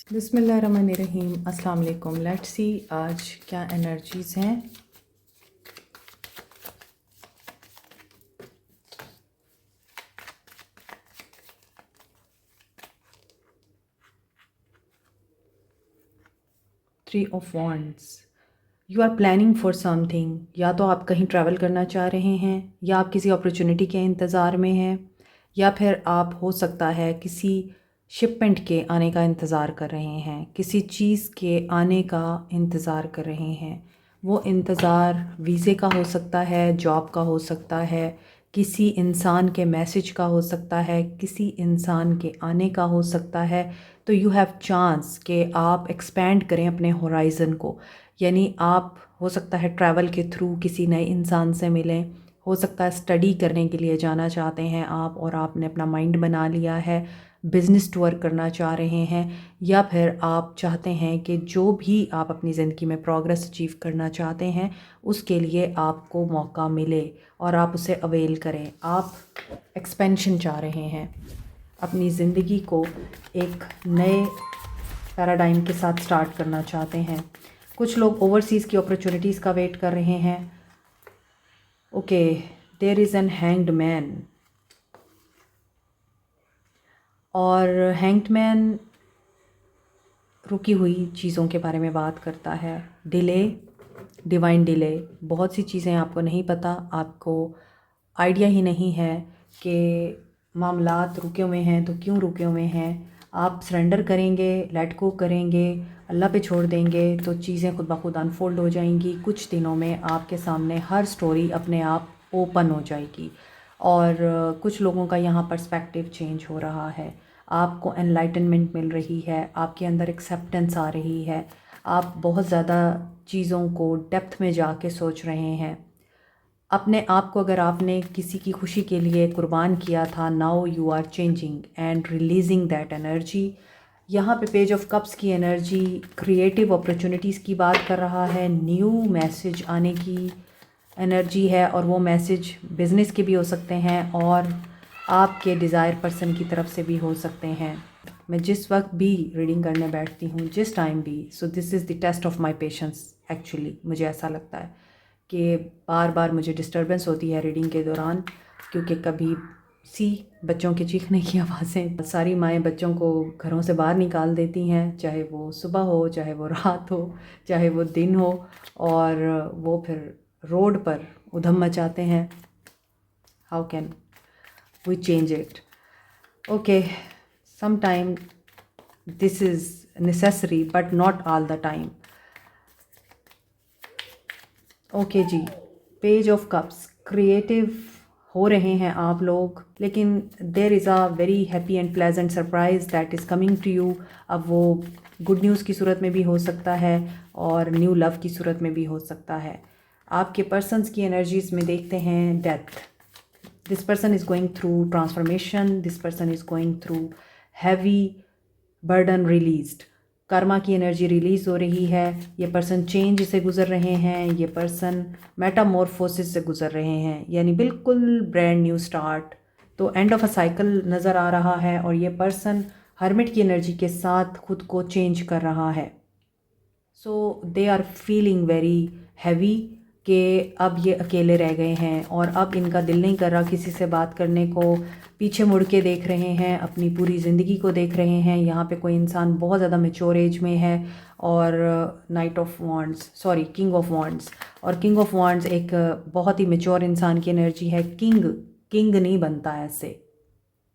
बिस्मिल्लाहिर्रहमानिर्रहीम। अस्सलाम वालेकुम। लेट्स सी आज क्या एनर्जीज़ हैं। Three of wands. You are planning for something. या तो आप कहीं ट्रैवल करना चाह रहे हैं, या आप किसी अपॉर्चुनिटी के इंतज़ार में हैं, या फिर आप हो सकता है किसी शिपमेंट के आने का इंतज़ार कर रहे हैं, किसी चीज़ के आने का इंतज़ार कर रहे हैं। वो इंतज़ार वीज़े का हो सकता है, जॉब का हो सकता है, किसी इंसान के मैसेज का हो सकता है, किसी इंसान के आने का हो सकता है। तो यू हैव चांस कि आप एक्सपेंड करें अपने होराइज़न को। यानी आप हो सकता है ट्रैवल के थ्रू किसी नए इंसान से मिलें, हो सकता है स्टडी करने के लिए जाना चाहते हैं आप और आपने अपना माइंड बना लिया है, बिज़नेस टूर करना चाह रहे हैं, या फिर आप चाहते हैं कि जो भी आप अपनी ज़िंदगी में प्रोग्रेस अचीव करना चाहते हैं उसके लिए आपको मौका मिले और आप उसे अवेल करें। आप एक्सपेंशन चाह रहे हैं, अपनी ज़िंदगी को एक नए पैराडाइम के साथ स्टार्ट करना चाहते हैं। कुछ लोग ओवरसीज़ की अपॉर्चुनिटीज़ का वेट कर रहे हैं। Okay, there is an hanged man, और हैंग्ड मैन रुकी हुई चीज़ों के बारे में बात करता है। Delay, divine delay. बहुत सी चीज़ें आपको नहीं पता, आपको आइडिया ही नहीं है कि मामलात रुके हुए हैं तो क्यों रुके हुए हैं। आप सरेंडर करेंगे, लेट गो करेंगे, अल्लाह पे छोड़ देंगे तो चीज़ें खुद ब खुद अनफोल्ड हो जाएंगी। कुछ दिनों में आपके सामने हर स्टोरी अपने आप ओपन हो जाएगी। और कुछ लोगों का यहाँ पर्सपेक्टिव चेंज हो रहा है। आपको एनलाइटनमेंट मिल रही है, आपके अंदर एक्सेप्टेंस आ रही है, आप बहुत ज़्यादा चीज़ों को डेप्थ में जाके सोच रहे हैं। अपने आप को अगर आपने किसी की खुशी के लिए कुर्बान किया था, now you are changing and releasing that energy. यहाँ पे पेज ऑफ कप्स की एनर्जी क्रिएटिव अपॉर्चुनिटीज़ की बात कर रहा है, न्यू मैसेज आने की एनर्जी है, और वो मैसेज बिज़नेस के भी हो सकते हैं और आपके डिज़ायर पर्सन की तरफ से भी हो सकते हैं। मैं जिस वक्त भी रीडिंग करने बैठती हूँ, जिस टाइम भी, so this is the test of my patience. Actually मुझे ऐसा लगता है कि बार बार मुझे डिस्टर्बेंस होती है रीडिंग के दौरान, क्योंकि कभी बच्चों के चीखने की आवाज़ें, सारी माएँ बच्चों को घरों से बाहर निकाल देती हैं, चाहे वो सुबह हो, चाहे वो रात हो, चाहे वो दिन हो, और वो फिर रोड पर उधम मचाते हैं। How can we change it? Okay, sometime this is necessary but not all the time. Okay जी, पेज ऑफ कप्स। क्रिएटिव हो रहे हैं आप लोग, लेकिन there is a very happy and pleasant surprise that is coming to you. अब वो good news की सूरत में भी हो सकता है और न्यू लव की सूरत में भी हो सकता है। आपके पर्सन्स की एनर्जीज में देखते हैं death. This person is going through transformation, this person is going through heavy burden released. Karma की एनर्जी रिलीज़ हो रही है। ये पर्सन चेंज से गुज़र रहे हैं, ये पर्सन मेटामॉर्फोसिस से गुज़र रहे हैं, यानी बिल्कुल ब्रांड न्यू स्टार्ट। तो एंड ऑफ अ साइकिल नज़र आ रहा है, और ये पर्सन हर्मिट की एनर्जी के साथ खुद को चेंज कर रहा है। So they are feeling very heavy कि अब ये अकेले रह गए हैं और अब इनका दिल नहीं कर रहा किसी से बात करने को। पीछे मुड़ के देख रहे हैं, अपनी पूरी ज़िंदगी को देख रहे हैं। यहाँ पे कोई इंसान बहुत ज़्यादा मैच्योर एज में है, और night of wands, sorry, king of wands. और किंग ऑफ वॉन्ड्स एक बहुत ही मैच्योर इंसान की एनर्जी है। किंग किंग नहीं बनता ऐसे,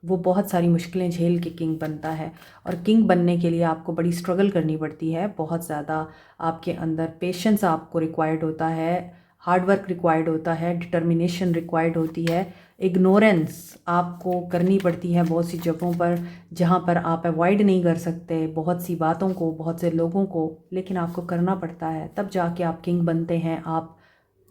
वो बहुत सारी मुश्किलें झेल के किंग बनता है। और किंग बनने के लिए आपको बड़ी स्ट्रगल करनी पड़ती है, बहुत ज़्यादा आपके अंदर पेशेंस आपको रिक्वायर्ड होता है, हार्ड वर्क रिक्वायर्ड होता है, डिटर्मिनेशन रिक्वायर्ड होती है, इग्नोरेंस आपको करनी पड़ती है बहुत सी जगहों पर जहाँ पर आप अवॉइड नहीं कर सकते बहुत सी बातों को, बहुत से लोगों को, लेकिन आपको करना पड़ता है। तब जाके आप किंग बनते हैं, आप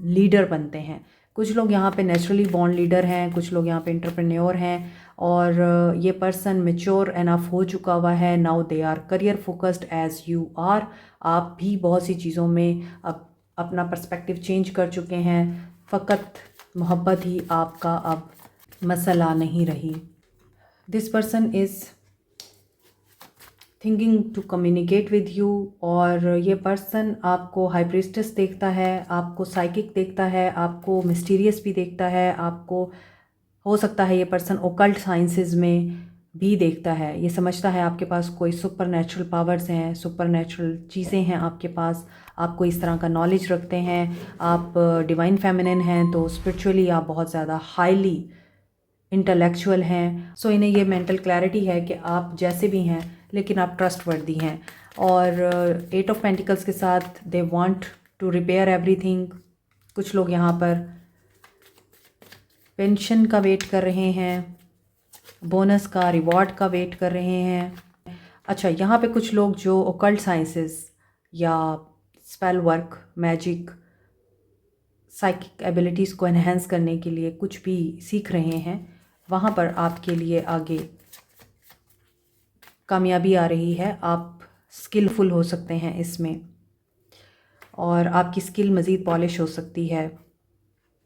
लीडर बनते हैं। कुछ लोग यहाँ पे नेचुरली बॉर्न लीडर हैं, कुछ लोग यहाँ पे एंटरप्रेन्योर हैं, और ये पर्सन मेच्योर एनफ हो चुका हुआ है। Now they are career focused as you are. आप भी बहुत सी चीज़ों में अपना पर्सपेक्टिव चेंज कर चुके हैं। फ़कत मोहब्बत ही आपका अब मसला नहीं रही। This person is thinking to communicate with you. और ये पर्सन आपको हाई प्रीस्टेस देखता है, आपको साइकिक देखता है, आपको मिस्टीरियस भी देखता है, आपको हो सकता है ये पर्सन ओकल्ट साइंसेस में भी देखता है। ये समझता है आपके पास कोई सुपर नेचुरल पावर्स हैं, सुपर नेचुरल चीज़ें हैं आपके पास, आपको इस तरह का नॉलेज रखते हैं, आप डिवाइन फेमिनिन हैं, तो स्पिरिचुअली आप बहुत ज़्यादा हाईली इंटेलेक्चुअल हैं। सो इन्हें ये मेंटल क्लैरिटी है कि आप जैसे भी हैं लेकिन आप ट्रस्ट वर्दी हैं। और 8 ऑफ पेंटिकल्स के साथ they want to repair everything. कुछ लोग यहाँ पर पेंशन का वेट कर रहे हैं, बोनस का, रिवॉर्ड का वेट कर रहे हैं। अच्छा, यहाँ पे कुछ लोग जो ओकल्ट साइंसेस या spell work, magic, psychic abilities को एनहेंस करने के लिए कुछ भी सीख रहे हैं, वहाँ पर आपके लिए आगे कामयाबी आ रही है। आप स्किलफुल हो सकते हैं इसमें और आपकी स्किल मज़ीद पॉलिश हो सकती है।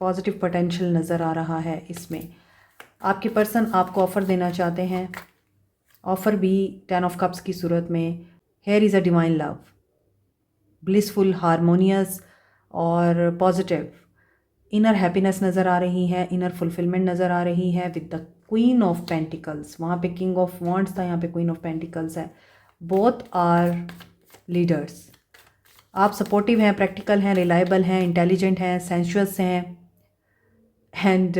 पॉजिटिव पोटेंशियल नज़र आ रहा है इसमें। आपके पर्सन आपको ऑफ़र देना चाहते हैं, ऑफ़र भी 10 ऑफ कप्स की सूरत में। Here is a divine love, blissful, harmonious और पॉजिटिव। इनर हैप्पीनेस नज़र आ रही है, इनर फुलफिलमेंट नज़र आ रही है with the queen of pentacles. वहाँ पे किंग ऑफ वॉन्ड्स था, यहाँ पे क्वीन ऑफ पेंटिकल्स है। Both are leaders. आप सपोर्टिव हैं, प्रैक्टिकल हैं, रिलायबल हैं, इंटेलिजेंट हैं, सेंशुअस हैं एंड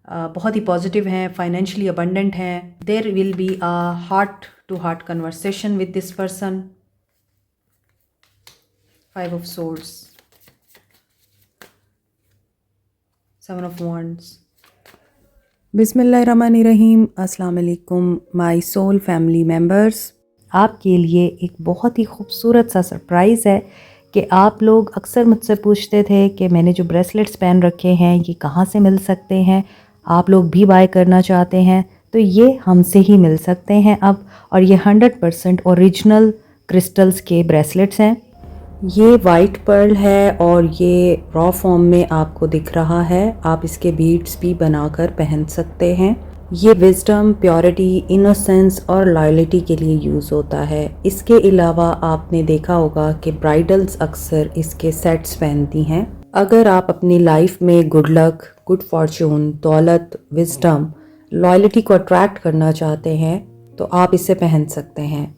बहुत ही पॉजिटिव हैं, फाइनेंशियली अबंडेंट हैं। There will be a heart to heart conversation with this person. 5 of swords, 7 of wands. बिस्मिल्लाहिर्रहमानिर्रहीम। अस्सलाम वालेकुम माय सोल फैमिली मेम्बर्स। आपके लिए एक बहुत ही खूबसूरत सा सरप्राइज़ है कि आप लोग अक्सर मुझसे पूछते थे कि मैंने जो ब्रेसलेट्स पहन रखे हैं ये कहाँ से मिल सकते हैं, आप लोग भी बाय करना चाहते हैं तो ये हमसे ही मिल सकते हैं अब। और ये 100% ओरिजिनल क्रिस्टल्स के ब्रेसलेट्स हैं। ये वाइट पर्ल है और ये रॉ फॉर्म में आपको दिख रहा है। आप इसके बीड्स भी बनाकर पहन सकते हैं। ये विजडम, प्योरिटी, इनोसेंस और लॉयल्टी के लिए यूज़ होता है। इसके अलावा आपने देखा होगा कि ब्राइडल्स अक्सर इसके सेट्स पहनती हैं। अगर आप अपनी लाइफ में गुड लक, गुड फॉर्चून, दौलत, विजडम, लॉयल्टी को अट्रैक्ट करना चाहते हैं तो आप इसे पहन सकते हैं।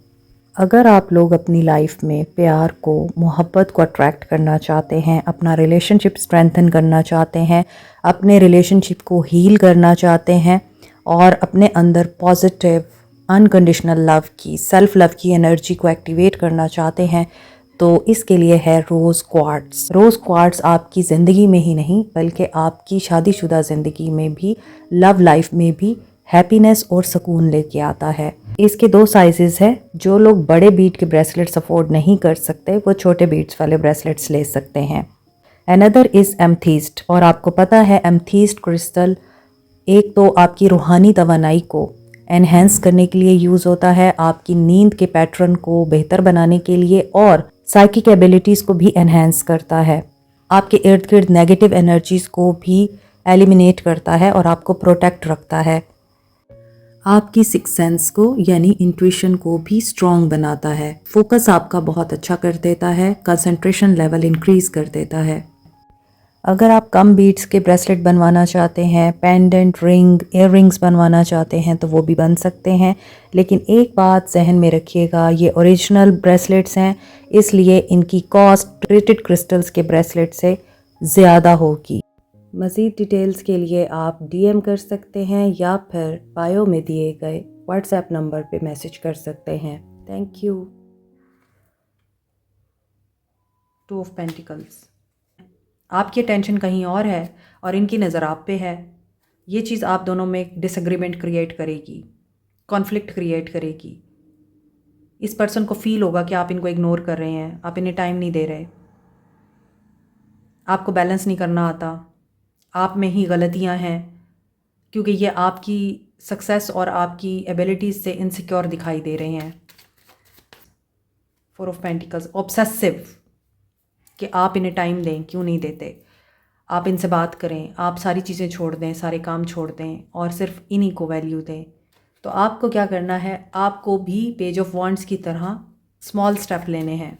अगर आप लोग अपनी लाइफ में प्यार को, मोहब्बत को अट्रैक्ट करना चाहते हैं, अपना रिलेशनशिप स्ट्रेंथन करना चाहते हैं, अपने रिलेशनशिप को हील करना चाहते हैं और अपने अंदर पॉजिटिव अनकंडीशनल लव की, सेल्फ लव की एनर्जी को एक्टिवेट करना चाहते हैं तो इसके लिए है रोज़ क्वार्ट्स। रोज़ क्वार्ट्स आपकी ज़िंदगी में ही नहीं बल्कि आपकी शादीशुदा ज़िंदगी में भी, लव लाइफ में भी हैप्पीनेस और सुकून लेके आता है। इसके 2 साइजेस हैं। जो लोग बड़े बीट के ब्रेसलेट्स अफोर्ड नहीं कर सकते वो छोटे बीट्स वाले ब्रेसलेट्स ले सकते हैं। Another is amethyst. और आपको पता है एमथीस्ट क्रिस्टल एक तो आपकी रूहानी तवानाई को एनहेंस करने के लिए यूज़ होता है, आपकी नींद के पैटर्न को बेहतर बनाने के लिए और साइकिक एबिलिटीज़ को भी एनहेंस करता है। आपके इर्द गिर्द नेगेटिव एनर्जीज़ को भी एलिमिनेट करता है और आपको प्रोटेक्ट रखता है। आपकी सिक्स सेंस को यानी इंट्यूशन को भी स्ट्रॉन्ग बनाता है। फोकस आपका बहुत अच्छा कर देता है, कंसंट्रेशन लेवल इंक्रीज कर देता है। अगर आप कम बीट्स के ब्रेसलेट बनवाना चाहते हैं, पेंडेंट, रिंग, इयर रिंग्स बनवाना चाहते हैं तो वो भी बन सकते हैं। लेकिन एक बात जहन में रखिएगा, ये ओरिजिनल ब्रेसलेट्स हैं इसलिए इनकी कॉस्ट ट्रीटेड क्रिस्टल्स के ब्रेसलेट से ज़्यादा होगी। मज़ीद डिटेल्स के लिए आप डीएम कर सकते हैं या फिर बायो में दिए गए व्हाट्सएप नंबर पे मैसेज कर सकते हैं। Thank you. 2 of pentacles. आपकी टेंशन कहीं और है और इनकी नज़र आप पे है। ये चीज़ आप दोनों में डिसएग्रीमेंट क्रिएट करेगी, कॉन्फ्लिक्ट क्रिएट करेगी। इस पर्सन को फील होगा कि आप इनको इग्नोर कर रहे हैं, आप इन्हें टाइम नहीं दे रहे, आपको बैलेंस नहीं करना आता, आप में ही गलतियां हैं क्योंकि ये आपकी सक्सेस और आपकी एबिलिटीज़ से इनसिक्योर दिखाई दे रहे हैं। 4 ऑफ पेंटिकल्स, ऑब्सेसिव कि आप इन्हें टाइम दें, क्यों नहीं देते, आप इनसे बात करें, आप सारी चीज़ें छोड़ दें, सारे काम छोड़ दें और सिर्फ इन्हीं को वैल्यू दें। तो आपको क्या करना है, आपको भी पेज ऑफ वॉन्ड्स की तरह स्मॉल स्टेप लेने हैं।